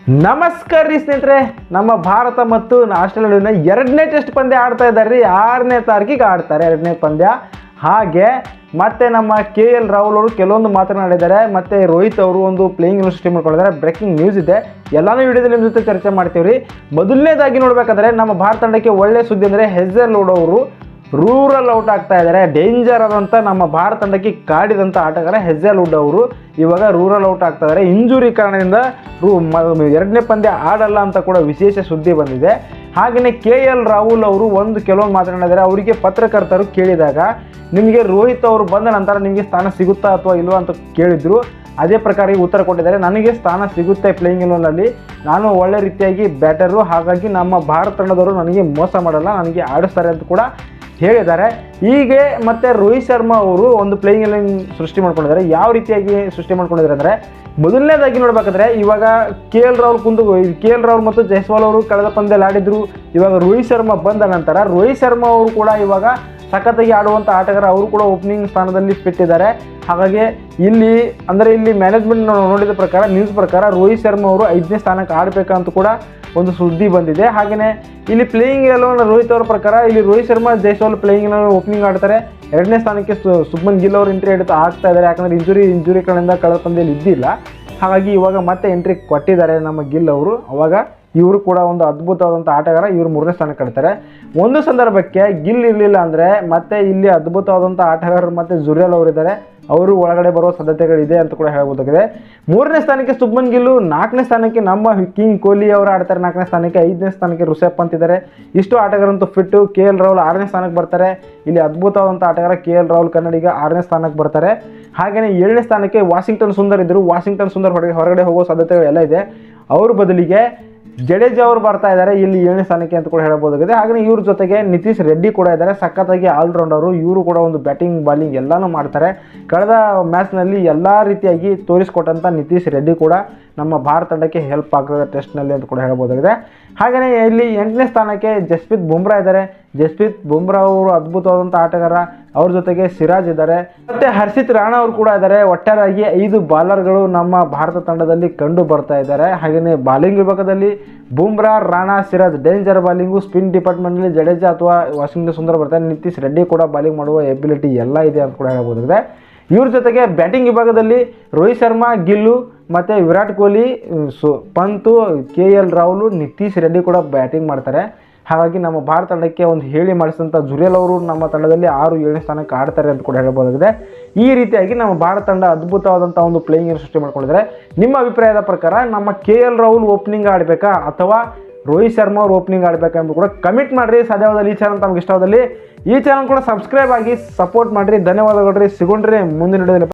ನಮಸ್ಕಾರ ರೀ ಸ್ನೇಹಿತರೆ, ನಮ್ಮ ಭಾರತ ಮತ್ತು ಆಸ್ಟ್ರೇಲಿಯಾ ಎರಡನೇ ಟೆಸ್ಟ್ ಪಂದ್ಯ ಆಡ್ತಾ ಇದ್ದಾರೆ ರೀ. 6ನೇ ತಾರೀಕಿಗೆ ಆಡ್ತಾರೆ ಎರಡನೇ ಪಂದ್ಯ. ಹಾಗೆ ಮತ್ತೆ ನಮ್ಮ KL ರಾಹುಲ್ ಅವರು ಕೆಲವೊಂದು ಮಾತನಾಡಿದ್ದಾರೆ. ಮತ್ತು ರೋಹಿತ್ ಅವರು ಒಂದು ಪ್ಲೇಯಿಂಗ್ ಯೂನಿವರ್ಸಿಟಿ ಮಾಡ್ಕೊಂಡಿದ್ದಾರೆ. ಬ್ರೇಕಿಂಗ್ ನ್ಯೂಸ್ ಇದೆ, ಎಲ್ಲಾನು ವಿಡಿಯೋದಲ್ಲಿ ನಿಮ್ಮ ಜೊತೆ ಚರ್ಚೆ ಮಾಡ್ತೀವಿ ರೀ. ಮೊದಲನೇದಾಗಿ ನೋಡಬೇಕಾದ್ರೆ ನಮ್ಮ ಭಾರತ ತಂಡಕ್ಕೆ ಒಳ್ಳೆ ಸುದ್ದಿ ಅಂದರೆ ಹೆಜಲ್ವುಡ್ ಅವರು ರೂರಲ್ ಔಟ್ ಆಗ್ತಾ ಇದ್ದಾರೆ. ಡೇಂಜರ್ ಆದಂಥ ನಮ್ಮ ಭಾರತ ತಂಡಕ್ಕೆ ಕಾಡಿದಂಥ ಆಟಗಾರ ಹೆಜಲ್ವುಡ್ ಅವರು ಇವಾಗ ರೂರಲ್ ಔಟ್ ಆಗ್ತಾ ಇದ್ದಾರೆ. ಇಂಜುರಿ ಕಾರಣದಿಂದ ಎರಡನೇ ಪಂದ್ಯ ಆಡಲ್ಲ ಅಂತ ಕೂಡ ವಿಶೇಷ ಸುದ್ದಿ ಬಂದಿದೆ. ಹಾಗೆಯೇ KL ರಾಹುಲ್ ಅವರು ಕೆಲವೊಂದು ಮಾತನಾಡಿದ್ದಾರೆ. ಅವರಿಗೆ ಪತ್ರಕರ್ತರು ಕೇಳಿದಾಗ ನಿಮಗೆ ರೋಹಿತ್ ಅವರು ಬಂದ ನಂತರ ನಿಮಗೆ ಸ್ಥಾನ ಸಿಗುತ್ತಾ ಅಥವಾ ಇಲ್ವಾ ಅಂತ ಕೇಳಿದ್ರು. ಅದೇ ಪ್ರಕಾರ ಈ ಉತ್ತರ ಕೊಟ್ಟಿದ್ದಾರೆ. ನನಗೆ ಸ್ಥಾನ ಸಿಗುತ್ತೆ ಪ್ಲೇಯಿಂಗ್ ಇಲೆವೆನ್ನಲ್ಲಿ, ನಾನು ಒಳ್ಳೆ ರೀತಿಯಾಗಿ ಬ್ಯಾಟರು, ಹಾಗಾಗಿ ನಮ್ಮ ಭಾರತ ತಂಡದವರು ನನಗೆ ಮೋಸ ಮಾಡಲ್ಲ, ನನಗೆ ಆಡಿಸ್ತಾರೆ ಅಂತ ಕೂಡ ಹೇಳಿದ್ದಾರೆ. ಹೀಗೆ ಮತ್ತು ರೋಹಿತ್ ಶರ್ಮಾ ಅವರು ಒಂದು ಪ್ಲೇಯಿಂಗ್ ಎಲೆವೆನ್ ಸೃಷ್ಟಿ ಮಾಡ್ಕೊಂಡಿದ್ದಾರೆ. ಯಾವ ರೀತಿಯಾಗಿ ಸೃಷ್ಟಿ ಮಾಡ್ಕೊಂಡಿದ್ದಾರೆ ಅಂದರೆ, ಮೊದಲನೇದಾಗಿ ನೋಡಬೇಕಾದ್ರೆ ಇವಾಗ KL ರಾಹುಲ್ ಮತ್ತು ಜೈಸ್ವಾಲ್ ಅವರು ಕಳೆದ ಪಂದ್ಯದಲ್ಲಿ ಆಡಿದ್ರು. ಇವಾಗ ರೋಹಿತ್ ಶರ್ಮಾ ಬಂದ ನಂತರ ರೋಹಿತ್ ಶರ್ಮಾ ಅವರು ಕೂಡ ಇವಾಗ ಸಖತ್ತಾಗಿ ಆಡುವಂಥ ಆಟಗಾರ, ಅವರು ಕೂಡ ಓಪನಿಂಗ್ ಸ್ಥಾನದಲ್ಲಿ ಫಿಟ್ ಇದ್ದಾರೆ. ಹಾಗಾಗಿ ಇಲ್ಲಿ ಮ್ಯಾನೇಜ್ಮೆಂಟ್ ನೋಡಿದ ಪ್ರಕಾರ, ನ್ಯೂಸ್ ಪ್ರಕಾರ ರೋಹಿತ್ ಶರ್ಮಾ ಅವರು 5ನೇ ಸ್ಥಾನಕ್ಕೆ ಆಡಬೇಕಂತ ಕೂಡ ಒಂದು ಸುದ್ದಿ ಬಂದಿದೆ. ಹಾಗೆಯೇ ಇಲ್ಲಿ ಪ್ಲೇಯಿಂಗ್ ಎಲೆವೆನ್ ರೋಹಿತ್ ಅವರ ಪ್ರಕಾರ ಇಲ್ಲಿ Rohit Sharma Jaiswal playing eleven opening ಆಡ್ತಾರೆ. 2ನೇ ಸ್ಥಾನಕ್ಕೆ ಶುಭ್ಮನ್ ಗಿಲ್ ಅವರು ಎಂಟ್ರಿ ಆಗ್ತಾ ಇದ್ದಾರೆ. ಯಾಕಂದರೆ ಇಂಜುರಿ ಕಡೆಯಿಂದ ಕಳೆದ ಪಂದ್ಯದಲ್ಲಿ ಇದ್ದಿಲ್ಲ. ಹಾಗಾಗಿ ಇವಾಗ ಮತ್ತೆ ಎಂಟ್ರಿ ಕೊಟ್ಟಿದ್ದಾರೆ ನಮ್ಮ ಗಿಲ್ ಅವರು. ಅವಾಗ ಇವರು ಕೂಡ ಒಂದು ಅದ್ಭುತವಾದಂಥ ಆಟಗಾರ, ಇವರು 3ನೇ ಸ್ಥಾನಕ್ಕೆ ಆಡ್ತಾರೆ. ಒಂದು ಸಂದರ್ಭಕ್ಕೆ ಗಿಲ್ ಇರಲಿಲ್ಲ ಅಂದರೆ ಮತ್ತೆ ಇಲ್ಲಿ ಅದ್ಭುತವಾದಂಥ ಆಟಗಾರರು ಮತ್ತು ಜುರೇಲ್ ಅವರಿದ್ದಾರೆ, ಅವರು ಒಳಗಡೆ ಬರುವ ಸಾಧ್ಯತೆಗಳಿದೆ ಅಂತ ಕೂಡ ಹೇಳ್ಬೋದಾಗಿದೆ. 3ನೇ ಸ್ಥಾನಕ್ಕೆ ಶುಭ್ಮನ್ ಗಿಲ್ಲು, 4ನೇ ಸ್ಥಾನಕ್ಕೆ ನಮ್ಮ ಕಿಂಗ್ ಕೊಹ್ಲಿ ಅವರು ಆಡ್ತಾರೆ 4ನೇ ಸ್ಥಾನಕ್ಕೆ, 5ನೇ ಸ್ಥಾನಕ್ಕೆ ರಿಷಬ್ ಪಂತ್ ಇದ್ದಾರೆ. ಇಷ್ಟು ಆಟಗಾರಂತೂ ಫಿಟ್ಟು. KL ರಾಹುಲ್ 6ನೇ ಸ್ಥಾನಕ್ಕೆ ಬರ್ತಾರೆ. ಇಲ್ಲಿ ಅದ್ಭುತವಾದಂಥ ಆಟಗಾರ KL ರಾಹುಲ್ ಕನ್ನಡಿಗ 6ನೇ ಸ್ಥಾನಕ್ಕೆ ಬರ್ತಾರೆ. ಹಾಗೆಯೇ 7ನೇ ಸ್ಥಾನಕ್ಕೆ ವಾಷಿಂಗ್ಟನ್ ಸುಂದರ್ ಇದ್ದರು. ವಾಷಿಂಗ್ಟನ್ ಸುಂದರ್ ಹೊರಗಡೆ ಹೋಗೋ ಸಾಧ್ಯತೆಗಳೆಲ್ಲ ಇದೆ. ಅವ್ರ ಬದಲಿಗೆ ಜಡೇಜಾ ಅವರು ಬರ್ತಾ ಇದ್ದಾರೆ ಇಲ್ಲಿ 7ನೇ ಸ್ಥಾನಕ್ಕೆ ಅಂತ ಕೂಡ ಹೇಳಬಹುದಾಗಿದೆ. ಹಾಗೆ ಇವ್ರ ಜೊತೆಗೆ ನಿತೀಶ್ ರೆಡ್ಡಿ ಕೂಡ ಇದ್ದಾರೆ, ಸಖತ್ತಾಗಿ ಆಲ್ರೌಂಡರು. ಇವರು ಕೂಡ ಒಂದು ಬ್ಯಾಟಿಂಗ್ ಬಾಲಿಂಗ್ ಎಲ್ಲನೂ ಮಾಡ್ತಾರೆ. ಕಳೆದ ಮ್ಯಾಚ್ನಲ್ಲಿ ಎಲ್ಲ ರೀತಿಯಾಗಿ ತೋರಿಸ್ಕೊಟ್ಟಂಥ ನಿತೀಶ್ ರೆಡ್ಡಿ ಕೂಡ ನಮ್ಮ ಭಾರತ ತಂಡಕ್ಕೆ ಹೆಲ್ಪ್ ಆಗ್ತದೆ ಟೆಸ್ಟ್ನಲ್ಲಿ ಅಂತ ಕೂಡ ಹೇಳಬಹುದಾಗಿದೆ. ಹಾಗೆಯೇ ಇಲ್ಲಿ 8ನೇ ಸ್ಥಾನಕ್ಕೆ ಜಸ್ಪ್ರೀತ್ ಬುಮ್ರಾ ಇದ್ದಾರೆ. ಜಸ್ಪ್ರೀತ್ ಬುಮ್ರಾ ಅವರು ಅದ್ಭುತವಾದಂಥ ಆಟಗಾರ, ಅವ್ರ ಜೊತೆಗೆ ಸಿರಾಜ್ ಇದ್ದಾರೆ, ಮತ್ತು ಹರ್ಷಿತ್ ರಾಣಾ ಅವರು ಕೂಡ ಇದ್ದಾರೆ. ಒಟ್ಟಾರೆಯಾಗಿ 5 ಬಾಲರ್ಗಳು ನಮ್ಮ ಭಾರತ ತಂಡದಲ್ಲಿ ಕಂಡು ಬರ್ತಾ ಇದ್ದಾರೆ. ಹಾಗೆಯೇ ಬಾಲಿಂಗ್ ವಿಭಾಗದಲ್ಲಿ Bumrah, Rana, Siraj danger bowling. Spin ಡಿಪಾರ್ಟ್ಮೆಂಟ್ನಲ್ಲಿ ಜಡೇಜಾ ಅಥವಾ ವಾಷಿಂಗ್ಟನ್ ಸುಂದರ್ ಬರ್ತಾರೆ. ನಿತೀಶ್ ರೆಡ್ಡಿ ಕೂಡ ಬಾಲಿಂಗ್ ಮಾಡುವ ಎಬಿಲಿಟಿ ಎಲ್ಲ ಇದೆ ಅಂತ ಕೂಡ ಹೇಳ್ಬೋದಾಗಿದೆ. ಇವ್ರ ಜೊತೆಗೆ ಬ್ಯಾಟಿಂಗ್ ವಿಭಾಗದಲ್ಲಿ ರೋಹಿತ್ ಶರ್ಮಾ, ಗಿಲ್ಲು ಮತ್ತು ವಿರಾಟ್ ಕೊಹ್ಲಿ, ಪಂತು, KL ರಾಹುಲ್, ನಿತೀಶ್ ರೆಡ್ಡಿ ಕೂಡ ಬ್ಯಾಟಿಂಗ್ ಮಾಡ್ತಾರೆ. ಹಾಗಾಗಿ ನಮ್ಮ ಭಾರತ ತಂಡಕ್ಕೆ ಒಂದು ಹೇಳಿ ಮಾಡಿಸಿದಂಥ ಜುರೇಲ್ ಅವರು ನಮ್ಮ ತಂಡದಲ್ಲಿ 6-7ನೇ ಸ್ಥಾನಕ್ಕೆ ಆಡ್ತಾರೆ ಅಂತ ಕೂಡ ಹೇಳ್ಬೋದಾಗಿದೆ. ಈ ರೀತಿಯಾಗಿ ನಮ್ಮ ಭಾರತ ತಂಡ ಅದ್ಭುತವಾದಂಥ ಒಂದು ಪ್ಲೇಯಿಂಗ್ ಸೃಷ್ಟಿ ಮಾಡ್ಕೊಂಡಿದ್ದಾರೆ. ನಿಮ್ಮ ಅಭಿಪ್ರಾಯದ ಪ್ರಕಾರ ನಮ್ಮ KL ರಾಹುಲ್ ಓಪನಿಂಗ್ ಆಡಬೇಕಾ ಅಥವಾ ರೋಹಿತ್ ಶರ್ಮಾ ಅವರು ಓಪನಿಂಗ್ ಆಡಬೇಕಾ ಎಂದು ಕೂಡ ಕಮೆಂಟ್ ಮಾಡಿರಿ. ಸಾಧ್ಯವಾದಲ್ಲಿ ಈ ಚಾನಲ್ ತಮಗೆ ಇಷ್ಟವಾದಲ್ಲಿ ಈ ಚಾನಲ್ ಕೂಡ ಸಬ್ಸ್ಕ್ರೈಬ್ ಆಗಿ ಸಪೋರ್ಟ್ ಮಾಡಿರಿ. ಧನ್ಯವಾದಗಳು ರೀ. ಸಿಗೋಣ್ರಿ ಮುಂದಿನ ವಿಡಿಯೋದಲ್ಲಿ.